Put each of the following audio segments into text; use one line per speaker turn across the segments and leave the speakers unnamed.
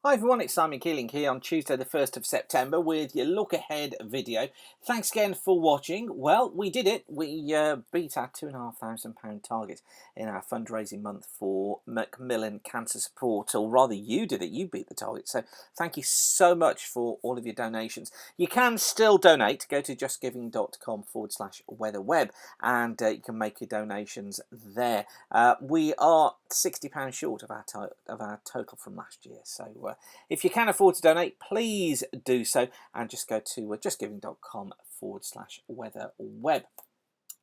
Hi everyone, it's Simon Keeling here on Tuesday the 1st of September with your look ahead video. Thanks again for watching. Well, we did it. We beat our £2,500 target in our fundraising month for Macmillan Cancer Support, or rather you did it, you beat the target. So thank you so much for all of your donations. You can still donate. Go to justgiving.com/weatherweb and you can make your donations there. We are £60 short of our total from last year, so if you can afford to donate, please do so, and just go to justgiving.com/weatherweb.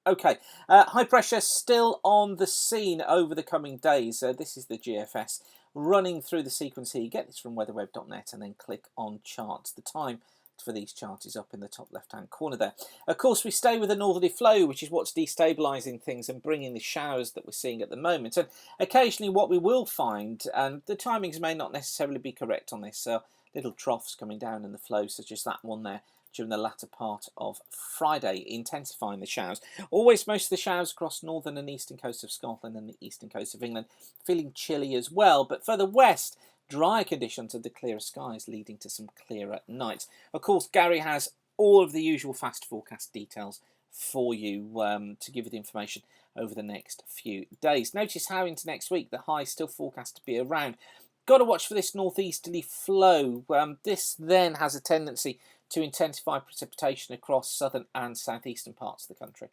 Okay, high pressure still on the scene over the coming days. This is the GFS running through the sequence here. You get this from weatherweb.net and then click on charts. The time for these charts is up in the top left hand corner there. Of course, we stay with a northerly flow, which is what's destabilising things and bringing the showers that we're seeing at the moment. And occasionally what we will find, and the timings may not necessarily be correct on this, little troughs coming down in the flow, such as that one there during the latter part of Friday, intensifying the showers. Always most of the showers across northern and eastern coast of Scotland and the eastern coast of England, feeling chilly as well. But further west, dry conditions and the clearer skies leading to some clearer nights. Of course, Gary has all of the usual fast forecast details for you to give you the information over the next few days. Notice how into next week the high still forecast to be around. Got to watch for this northeasterly flow. This then has a tendency to intensify precipitation across southern and southeastern parts of the country.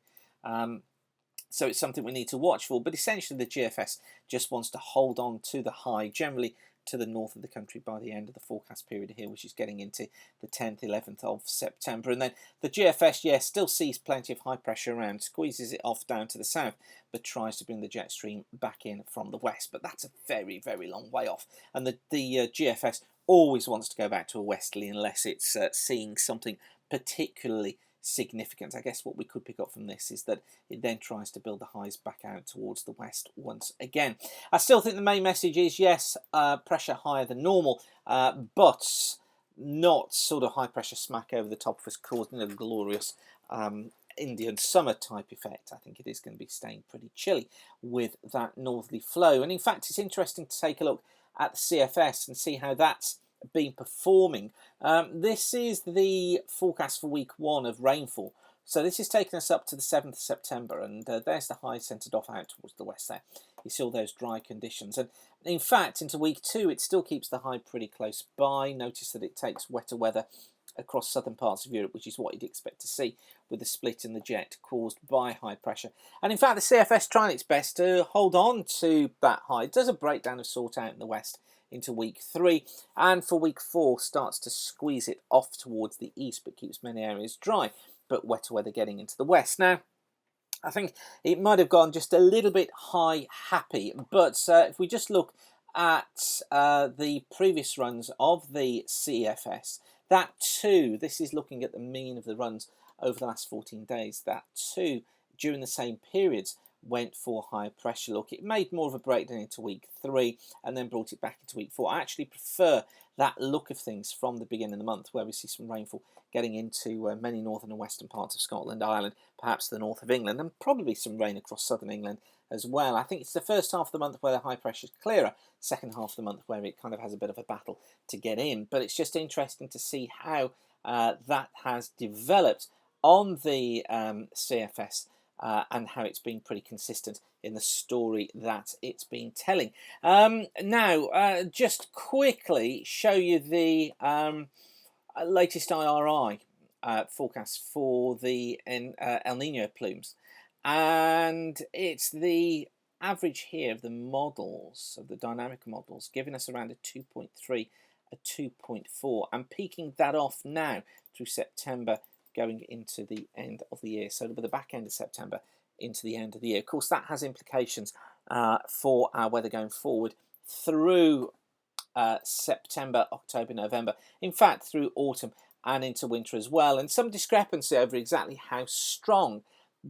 So it's something we need to watch for. But essentially the GFS just wants to hold on to the high, generally to the north of the country by the end of the forecast period here, which is getting into the 10th, 11th of September. And then the GFS, yes, still sees plenty of high pressure around, squeezes it off down to the south, but tries to bring the jet stream back in from the west. But that's a very, very long way off. And the GFS always wants to go back to a westerly unless it's seeing something particularly significant. I guess what we could pick up from this is that it then tries to build the highs back out towards the west once again. I still think the main message is yes, pressure higher than normal, but not sort of high pressure smack over the top of us causing a glorious Indian summer type effect. I think it is going to be staying pretty chilly with that northerly flow. And in fact, it's interesting to take a look at the CFS and see how that's been performing. This is the forecast for week 1 of rainfall. So this is taking us up to the 7th of September, and there's the high centred off out towards the west there. You see all those dry conditions. And in fact, into week 2, it still keeps the high pretty close by. Notice that it takes wetter weather across southern parts of Europe, which is what you'd expect to see with the split in the jet caused by high pressure. And in fact, the CFS trying its best to hold on to that high. It does a breakdown of sort out in the west into week 3, and for week 4 starts to squeeze it off towards the east, but keeps many areas dry, but wetter weather getting into the west. Now, I think it might have gone just a little bit high happy, but if we just look at the previous runs of the CFS, that too, this is looking at the mean of the runs over the last 14 days, that too, during the same periods, went for higher pressure. Look, it made more of a breakdown into week 3 and then brought it back into week 4. I actually prefer that look of things from the beginning of the month, where we see some rainfall getting into many northern and western parts of Scotland, Ireland, perhaps the north of England, and probably some rain across southern England as well. I think it's the first half of the month where the high pressure is clearer, second half of the month where it kind of has a bit of a battle to get in. But it's just interesting to see how that has developed on the CFS and how it's been pretty consistent in the story that it's been telling. Now, just quickly show you the latest IRI forecast for the El Nino plumes. And it's the average here of the models, of the dynamic models, giving us around a 2.3, a 2.4, and peaking that off now through September, going into the end of the year. So it'll be the back end of September into the end of the year. Of course, that has implications for our weather going forward through September, October, November. In fact, through autumn and into winter as well. And some discrepancy over exactly how strong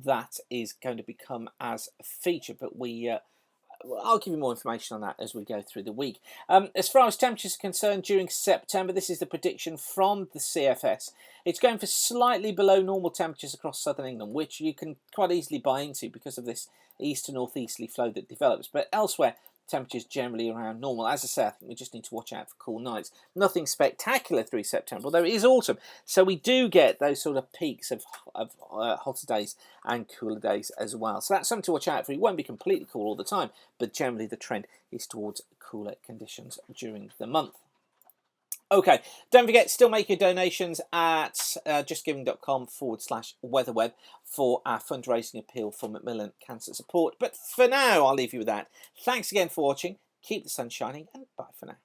that is going to become as a feature. But I'll give you more information on that as we go through the week. As far as temperatures are concerned during September, this is the prediction from the CFS. It's going for slightly below normal temperatures across southern England, which you can quite easily buy into because of this east to northeasterly flow that develops. But elsewhere, temperatures generally around normal. As I say, I think we just need to watch out for cool nights. Nothing spectacular through September, although it is autumn. So we do get those sort of peaks of hotter days and cooler days as well. So that's something to watch out for. It won't be completely cool all the time, but generally the trend is towards cooler conditions during the month. Okay, don't forget, still make your donations at justgiving.com/weatherweb for our fundraising appeal for Macmillan Cancer Support. But for now, I'll leave you with that. Thanks again for watching. Keep the sun shining, and bye for now.